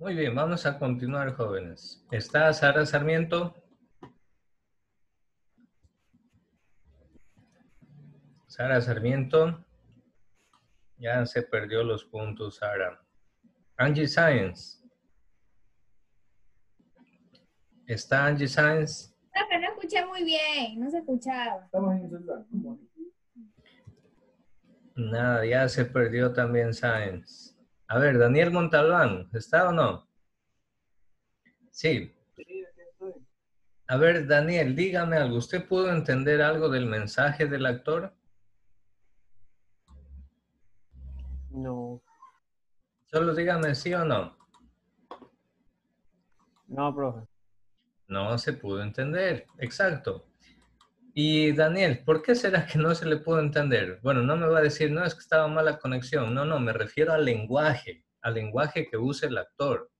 Muy bien, vamos a continuar, jóvenes. ¿Está Sara Sarmiento? Sara Sarmiento. Ya se perdió los puntos, Sara. Angie Sáenz. ¿Está Angie Sáenz? Profe, no escuché muy bien, no se escuchaba. Nada, ya se perdió también Sáenz. A ver, Daniel Montalbán, ¿está o no? Sí. A ver, Daniel, dígame algo. ¿Usted pudo entender algo del mensaje del actor? No, Solo dígame sí o no. no, profe. No se pudo entender. Exacto. Y Daniel, ¿por qué será que no se le pudo entender? Bueno, no me va a decir, no, es que estaba mala conexión. No, no, me refiero al lenguaje que usa el actor.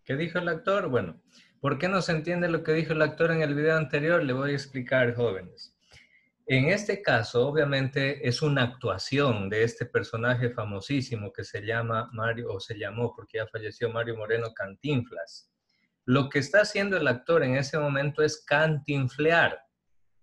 ¿Qué dijo el actor? Bueno, ¿por qué no se entiende lo que dijo el actor en el video anterior? Le voy a explicar, jóvenes. En este caso, obviamente, es una actuación de este personaje famosísimo que se llama Mario, o se llamó porque ya falleció, Mario Moreno Cantinflas. Lo que está haciendo el actor en ese momento es cantinflear.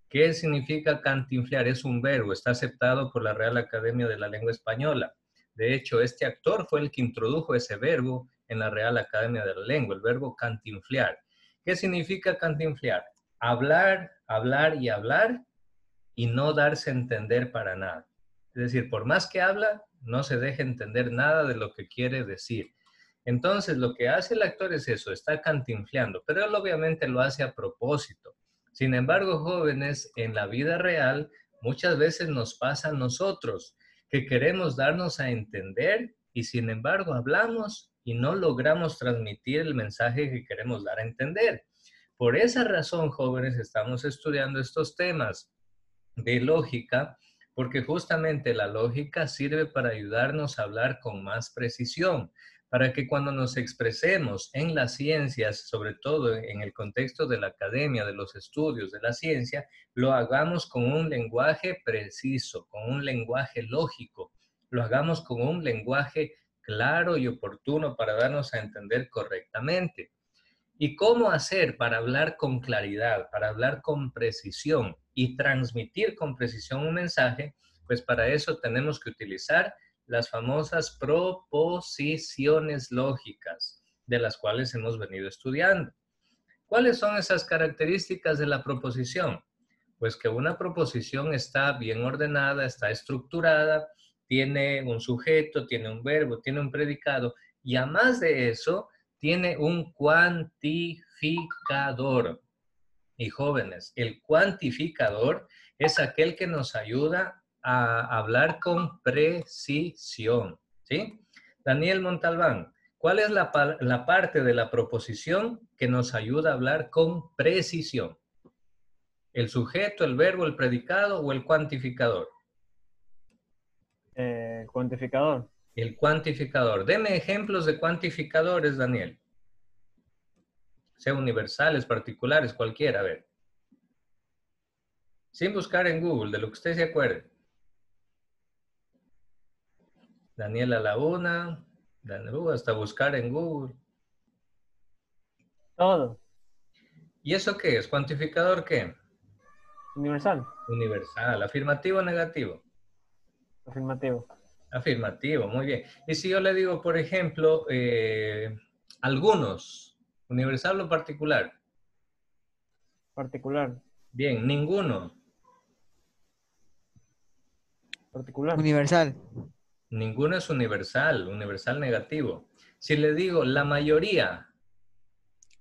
¿Qué significa cantinflear? Es un verbo, está aceptado por la Real Academia de la Lengua Española. De hecho, este actor fue el que introdujo ese verbo en la Real Academia de la Lengua, el verbo cantinflear. ¿Qué significa cantinflear? Hablar, hablar y hablar y no darse a entender para nada. Es decir, por más que habla, no se deja entender nada de lo que quiere decir. Entonces, lo que hace el actor es eso, está cantinfleando, pero él obviamente lo hace a propósito. Sin embargo, jóvenes, en la vida real, muchas veces nos pasa a nosotros que queremos darnos a entender y sin embargo hablamos y no logramos transmitir el mensaje que queremos dar a entender. Por esa razón, jóvenes, estamos estudiando estos temas de lógica, porque justamente la lógica sirve para ayudarnos a hablar con más precisión, para que cuando nos expresemos en las ciencias, sobre todo en el contexto de la academia, de los estudios de la ciencia, lo hagamos con un lenguaje preciso, con un lenguaje lógico, lo hagamos con un lenguaje claro y oportuno para darnos a entender correctamente. ¿Y cómo hacer para hablar con claridad, para hablar con precisión y transmitir con precisión un mensaje? Pues para eso tenemos que utilizar las famosas proposiciones lógicas, de las cuales hemos venido estudiando. ¿Cuáles son esas características de la proposición? Pues que una proposición está bien ordenada, está estructurada, tiene un sujeto, tiene un verbo, tiene un predicado y además de eso, tiene un cuantificador. Y jóvenes, el cuantificador es aquel que nos ayuda a hablar con precisión, ¿sí? Daniel Montalbán, ¿cuál es la parte de la proposición que nos ayuda a hablar con precisión? ¿El sujeto, el verbo, el predicado o el cuantificador? Cuantificador. El cuantificador. Deme ejemplos de cuantificadores, Daniel. Sea universales, particulares, cualquiera, a ver. Sin buscar en Google, de lo que usted se acuerde. Daniela Laguna, hasta buscar en Google. Todo. ¿Y eso qué es? ¿Cuantificador qué? Universal. Universal. ¿Afirmativo o negativo? Afirmativo. Afirmativo, muy bien. Y si yo le digo, por ejemplo, algunos, universal o particular. Particular. Bien, ninguno. Particular. Universal. Ninguno es universal, universal negativo. Si le digo la mayoría,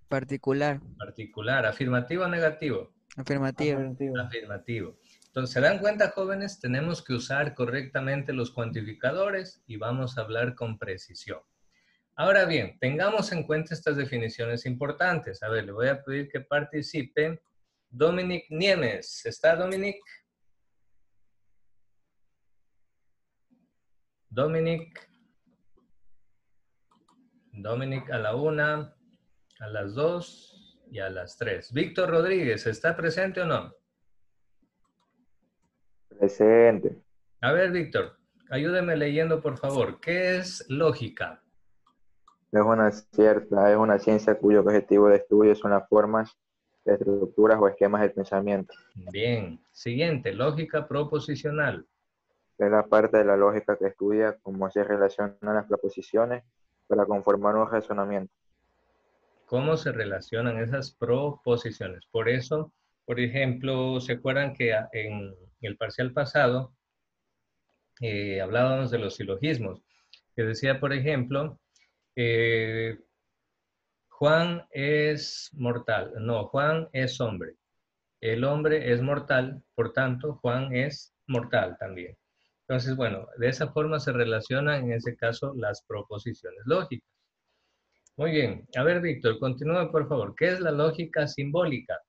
Particular. particular, afirmativo o negativo. Afirmativo. Afirmativo. Afirmativo. Entonces, ¿se dan cuenta, jóvenes? Tenemos que usar correctamente los cuantificadores y vamos a hablar con precisión. Ahora bien, tengamos en cuenta estas definiciones importantes. A ver, le voy a pedir que participe Dominic Niemes. ¿Está Dominic? Dominic. Dominic a la 1, a las 2 y a las 3. Víctor Rodríguez, ¿está presente o no? Presente. A ver, Víctor, ayúdeme leyendo, por favor. ¿Qué es lógica? Es una ciencia cuyo objetivo de estudio son las formas, estructuras o esquemas del pensamiento. Bien. Siguiente, lógica proposicional. Es la parte de la lógica que estudia cómo se relacionan las proposiciones para conformar un razonamiento. ¿Cómo se relacionan esas proposiciones? Por eso, por ejemplo, ¿se acuerdan que en el parcial pasado hablábamos de los silogismos? Que decía, por ejemplo, Juan es mortal. No, Juan es hombre. El hombre es mortal, por tanto, Juan es mortal también. Entonces, bueno, de esa forma se relacionan en ese caso las proposiciones lógicas. Muy bien. A ver, Víctor, continúa, por favor. ¿Qué es la lógica simbólica?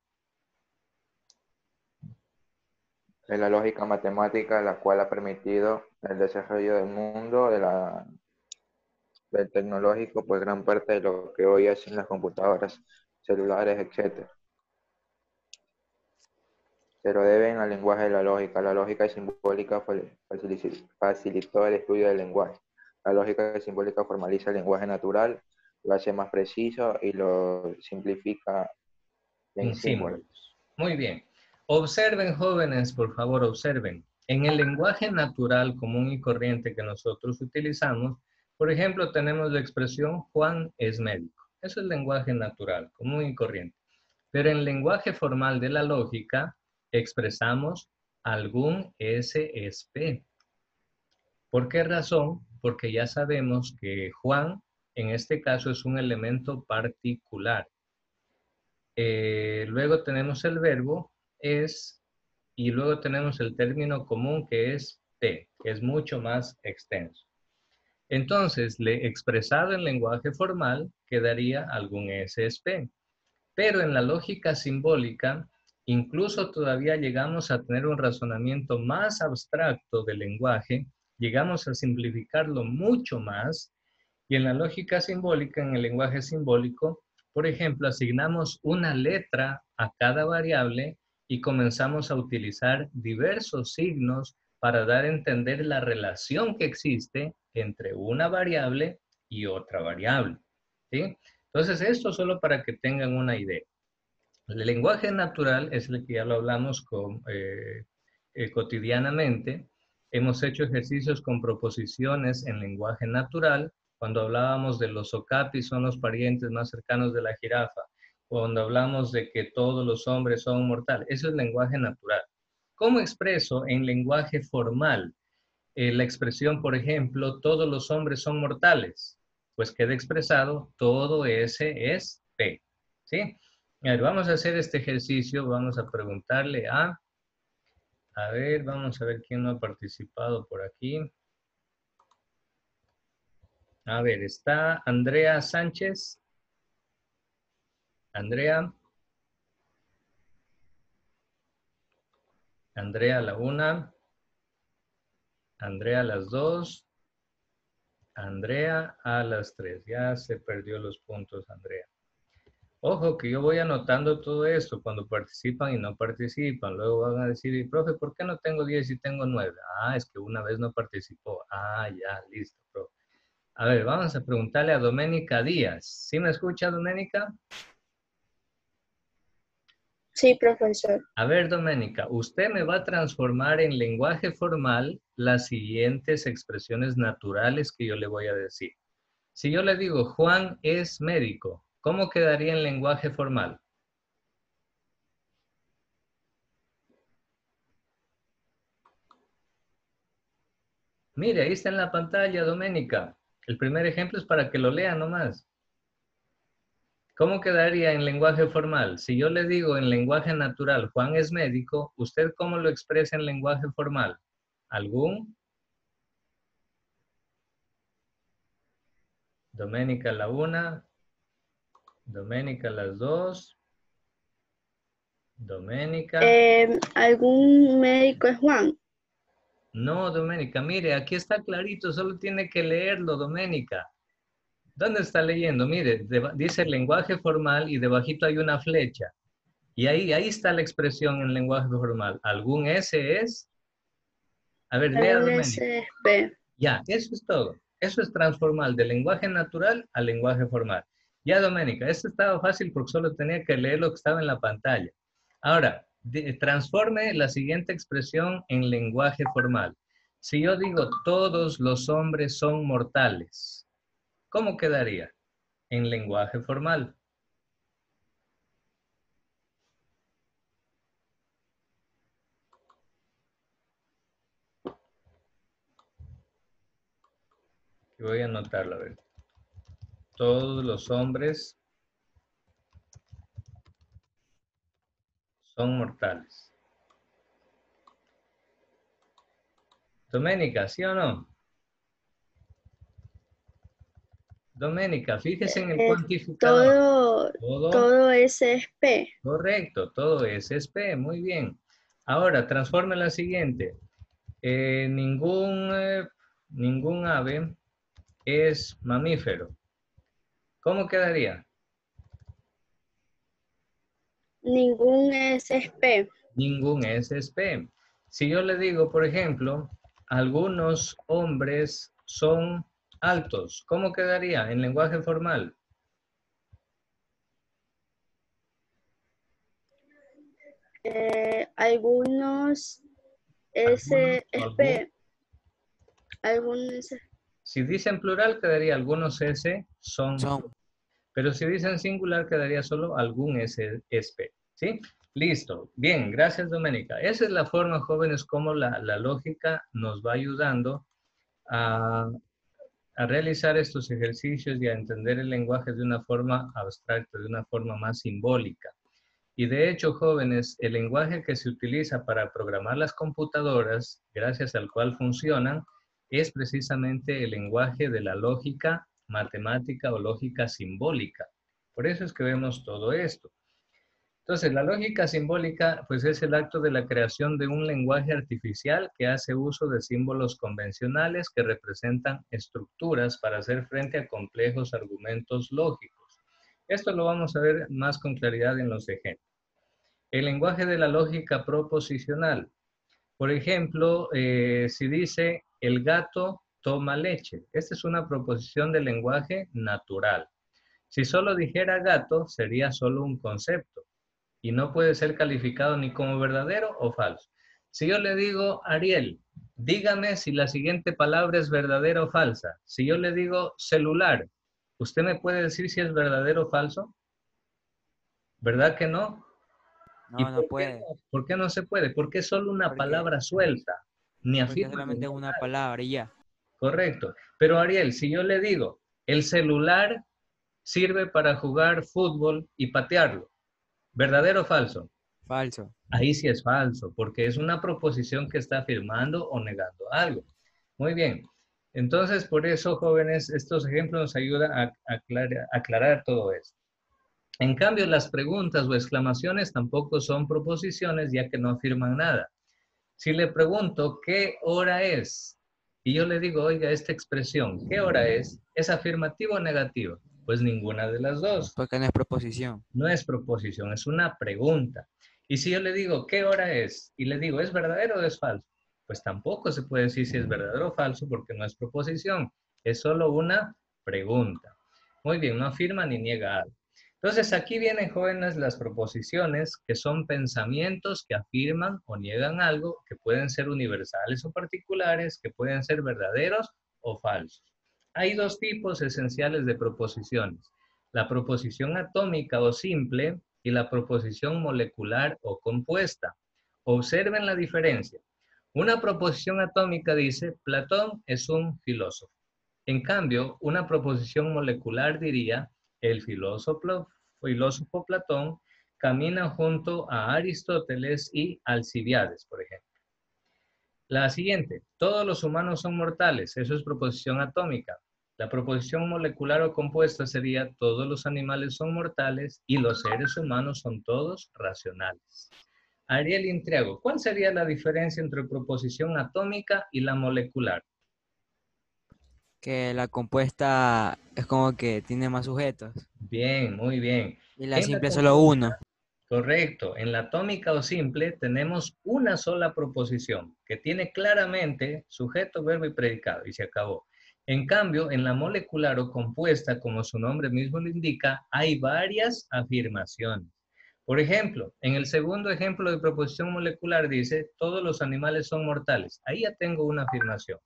Es la lógica matemática la cual ha permitido el desarrollo del mundo, del tecnológico, pues gran parte de lo que hoy hacen las computadoras, celulares, etc. Se lo deben al lenguaje de la lógica. La lógica simbólica facilitó el estudio del lenguaje. La lógica simbólica formaliza el lenguaje natural, lo hace más preciso y lo simplifica en En símbolos. símbolos. Muy bien. Observen, jóvenes, por favor, observen. En el lenguaje natural común y corriente que nosotros utilizamos, por ejemplo, tenemos la expresión Juan es médico. Eso es lenguaje natural, común y corriente. Pero en lenguaje formal de la lógica, expresamos algún S es P. ¿Por qué razón? Porque ya sabemos que Juan, en este caso, es un elemento particular. Luego tenemos el verbo es y luego tenemos el término común que es P, que es mucho más extenso. Entonces, expresado en lenguaje formal, quedaría algún S es P. Pero en la lógica simbólica, incluso todavía llegamos a tener un razonamiento más abstracto del lenguaje, llegamos a simplificarlo mucho más, y en la lógica simbólica, en el lenguaje simbólico, por ejemplo, asignamos una letra a cada variable y comenzamos a utilizar diversos signos para dar a entender la relación que existe entre una variable y otra variable. ¿Sí? Entonces, esto solo para que tengan una idea. El lenguaje natural es el que ya lo hablamos cotidianamente. Hemos hecho ejercicios con proposiciones en lenguaje natural. Cuando hablábamos de los okapis son los parientes más cercanos de la jirafa. Cuando hablamos de que todos los hombres son mortales. Eso es lenguaje natural. ¿Cómo expreso en lenguaje formal la expresión, por ejemplo, todos los hombres son mortales? Pues queda expresado, todo ese es P. ¿Sí? A ver, vamos a hacer este ejercicio, vamos a preguntarle a ver, vamos a ver quién no ha participado por aquí. A ver, está Andrea Sánchez. Andrea. Andrea a la 1. Andrea a las 2. Andrea a las 3. Ya se perdió los puntos, Andrea. Ojo que yo voy anotando todo esto cuando participan y no participan. Luego van a decir, profe, ¿por qué no tengo 10 y tengo 9? Ah, es que una vez no participó. Ah, ya, listo, profe. A ver, vamos a preguntarle a Doménica Díaz. ¿Sí me escucha, Doménica? Sí, profesor. A ver, Doménica, usted me va a transformar en lenguaje formal las siguientes expresiones naturales que yo le voy a decir. Si yo le digo, Juan es médico, ¿cómo quedaría en lenguaje formal? Mire, ahí está en la pantalla, Doménica. El primer ejemplo es para que lo lean nomás. ¿Cómo quedaría en lenguaje formal? Si yo le digo en lenguaje natural, Juan es médico, ¿usted cómo lo expresa en lenguaje formal? ¿Algún? Doménica la 1, Doménica las 2, Doménica. ¿Algún médico es Juan? No, Doménica, mire, aquí está clarito, solo tiene que leerlo, Doménica. ¿Dónde está leyendo? Mire, dice lenguaje formal y debajito hay una flecha. Y ahí está la expresión en lenguaje formal. ¿Algún S es? A ver, lea, ¿Algún Doménica. S es P? Ya, eso es todo. Eso es transformar de lenguaje natural a lenguaje formal. Ya, Doménica, esto estaba fácil porque solo tenía que leer lo que estaba en la pantalla. Ahora, transforme la siguiente expresión en lenguaje formal. Si yo digo todos los hombres son mortales, ¿cómo quedaría en lenguaje formal? Voy a anotarlo, a ver. Todos los hombres son mortales. Doménica, ¿sí o no? Doménica, fíjese en el cuantificador. Todo S es P. Correcto, todo es P, muy bien. Ahora, transforme la siguiente. Ningún ave es mamífero. ¿Cómo quedaría? Ningún S es P. Ningún es P. Si yo le digo, por ejemplo, algunos hombres son altos, ¿cómo quedaría en lenguaje formal? Algunos S es P. Algunos. Si dicen plural, quedaría algunos S son. Pero si dicen singular, quedaría solo algún S es P. ¿Sí? Listo. Bien, gracias, Doménica. Esa es la forma, jóvenes, como la lógica nos va ayudando a realizar estos ejercicios y a entender el lenguaje de una forma abstracta, de una forma más simbólica. Y de hecho, jóvenes, el lenguaje que se utiliza para programar las computadoras, gracias al cual funcionan, es precisamente el lenguaje de la lógica matemática o lógica simbólica. Por eso es que vemos todo esto. Entonces, la lógica simbólica, pues es el acto de la creación de un lenguaje artificial que hace uso de símbolos convencionales que representan estructuras para hacer frente a complejos argumentos lógicos. Esto lo vamos a ver más con claridad en los ejemplos. El lenguaje de la lógica proposicional. Por ejemplo, si dice el gato toma leche. Esta es una proposición de lenguaje natural. Si solo dijera gato, sería solo un concepto y no puede ser calificado ni como verdadero o falso. Si yo le digo, Ariel, dígame si la siguiente palabra es verdadera o falsa. Si yo le digo celular, ¿usted me puede decir si es verdadero o falso? ¿Verdad que no? ¿Y No puede. por qué no se puede? Porque es solo una palabra suelta. Ni Porque afirma solamente ni una negar. palabra y ya. Correcto. Pero Ariel, si yo le digo, el celular sirve para jugar fútbol y patearlo, ¿verdadero o falso? Falso. Ahí sí es falso, porque es una proposición que está afirmando o negando algo. Muy bien. Entonces, por eso, jóvenes, estos ejemplos nos ayudan a aclarar todo esto. En cambio, las preguntas o exclamaciones tampoco son proposiciones, ya que no afirman nada. Si le pregunto, ¿qué hora es? Y yo le digo, oiga, esta expresión, ¿qué hora es? ¿Es afirmativa o negativa? Pues ninguna de las dos. Porque no es proposición. No es proposición, es una pregunta. Y si yo le digo, ¿qué hora es? Y le digo, ¿es verdadero o es falso? Pues tampoco se puede decir si es verdadero o falso porque no es proposición. Es solo una pregunta. Muy bien, no afirma ni niega algo. Entonces aquí vienen, jóvenes, las proposiciones, que son pensamientos que afirman o niegan algo, que pueden ser universales o particulares, que pueden ser verdaderos o falsos. Hay dos tipos esenciales de proposiciones: la proposición atómica o simple y la proposición molecular o compuesta. Observen la diferencia. Una proposición atómica dice, Platón es un filósofo. En cambio, una proposición molecular diría, el filósofo Platón camina junto a Aristóteles y Alcibiades, por ejemplo. La siguiente, todos los humanos son mortales, eso es proposición atómica. La proposición molecular o compuesta sería, todos los animales son mortales y los seres humanos son todos racionales. Ariel Intriago, ¿cuál sería la diferencia entre proposición atómica y la molecular? Que la compuesta es como que tiene más sujetos. Bien, muy bien. Y la En la simple es solo uno. Correcto. En la atómica o simple tenemos una sola proposición que tiene claramente sujeto, verbo y predicado y se acabó. En cambio, en la molecular o compuesta, como su nombre mismo lo indica, hay varias afirmaciones. Por ejemplo, en el segundo ejemplo de proposición molecular dice, todos los animales son mortales. Ahí ya tengo una afirmación.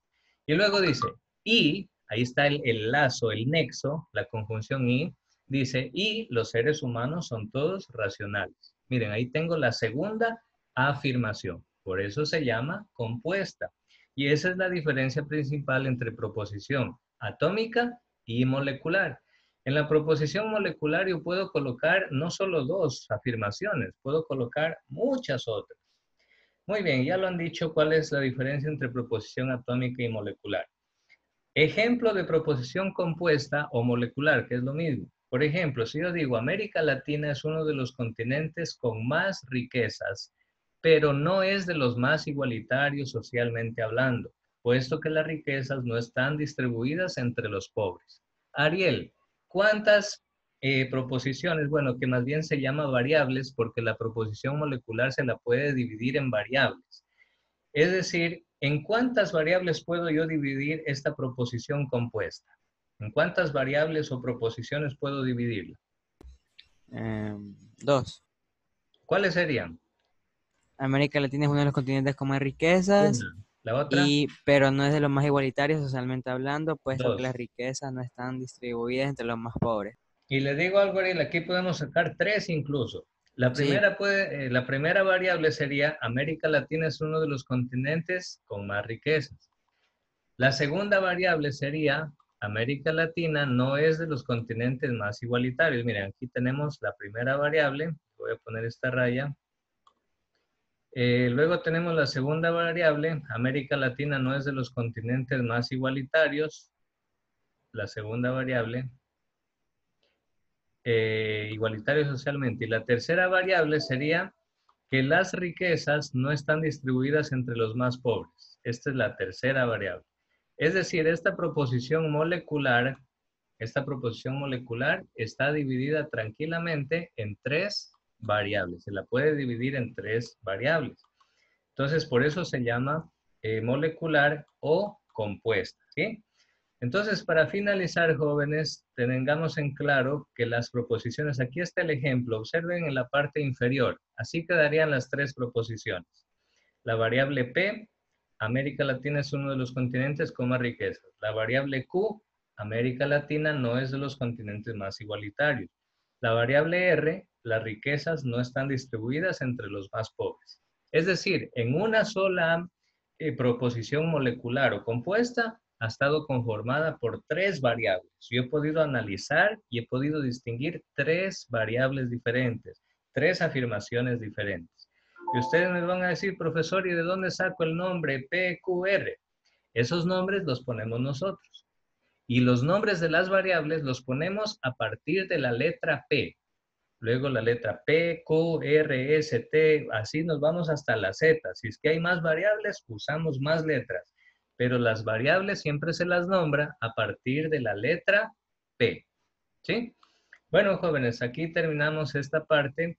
Y luego dice, y, ahí está el lazo, el nexo, la conjunción y, dice, y los seres humanos son todos racionales. Miren, ahí tengo la segunda afirmación. Por eso se llama compuesta. Y esa es la diferencia principal entre proposición atómica y molecular. En la proposición molecular yo puedo colocar no solo dos afirmaciones, puedo colocar muchas otras. Muy bien, ya lo han dicho cuál es la diferencia entre proposición atómica y molecular. Ejemplo de proposición compuesta o molecular, que es lo mismo. Por ejemplo, si yo digo América Latina es uno de los continentes con más riquezas, pero no es de los más igualitarios socialmente hablando, puesto que las riquezas no están distribuidas entre los pobres. Ariel, ¿cuántas proposiciones? Bueno, que más bien se llama variables porque la proposición molecular se la puede dividir en variables. Es decir, ¿en cuántas variables puedo yo dividir esta proposición compuesta? ¿En cuántas variables o proposiciones puedo dividirla? 2. ¿Cuáles serían? América Latina es uno de los continentes con más riquezas, Una. ¿La otra? pero no es de los más igualitarios socialmente hablando, puesto que Dos. las riquezas no están distribuidas entre los más pobres. Y le digo algo, Ariel, aquí podemos sacar 3 incluso. La Sí. primera variable sería América Latina es uno de los continentes con más riquezas. La segunda variable sería América Latina no es de los continentes más igualitarios. Miren, aquí tenemos la primera variable. Voy a poner esta raya. Luego tenemos la segunda variable. América Latina no es de los continentes más igualitarios. La segunda variable. Igualitario socialmente. Y la tercera variable sería que las riquezas no están distribuidas entre los más pobres. Esta es la tercera variable. Es decir, esta proposición molecular está dividida tranquilamente en 3 variables. Se la puede dividir en 3 variables. Entonces, por eso se llama molecular o compuesta, ¿sí? Entonces, para finalizar, jóvenes, tengamos en claro que las proposiciones, aquí está el ejemplo, observen en la parte inferior, así quedarían las 3 proposiciones. La variable P, América Latina es uno de los continentes con más riquezas. La variable Q, América Latina no es de los continentes más igualitarios. La variable R, las riquezas no están distribuidas entre los más pobres. Es decir, en una sola proposición molecular o compuesta, ha estado conformada por 3 variables. Yo he podido analizar y he podido distinguir 3 variables diferentes, 3 afirmaciones diferentes. Y ustedes me van a decir, profesor, ¿y de dónde saco el nombre PQR? Esos nombres los ponemos nosotros. Y los nombres de las variables los ponemos a partir de la letra P. Luego la letra P, Q, R, S, T, así nos vamos hasta la Z. Si es que hay más variables, usamos más letras. Pero las variables siempre se las nombra a partir de la letra P. ¿Sí? Bueno, jóvenes, aquí terminamos esta parte.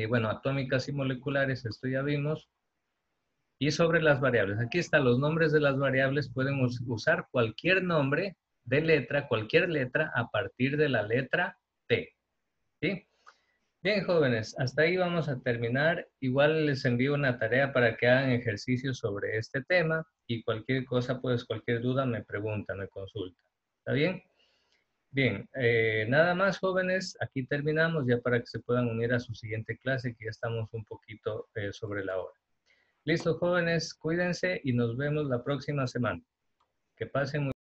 Bueno, atómicas y moleculares, esto ya vimos. Y sobre las variables, aquí están los nombres de las variables. Pueden usar cualquier nombre de letra, cualquier letra a partir de la letra P. ¿Sí? Bien, jóvenes, hasta ahí vamos a terminar. Igual les envío una tarea para que hagan ejercicios sobre este tema y cualquier cosa, pues cualquier duda me preguntan, me consultan. ¿Está bien? Bien, nada más, jóvenes, aquí terminamos ya para que se puedan unir a su siguiente clase, que ya estamos un poquito sobre la hora. Listo, jóvenes, cuídense y nos vemos la próxima semana. Que pasen muy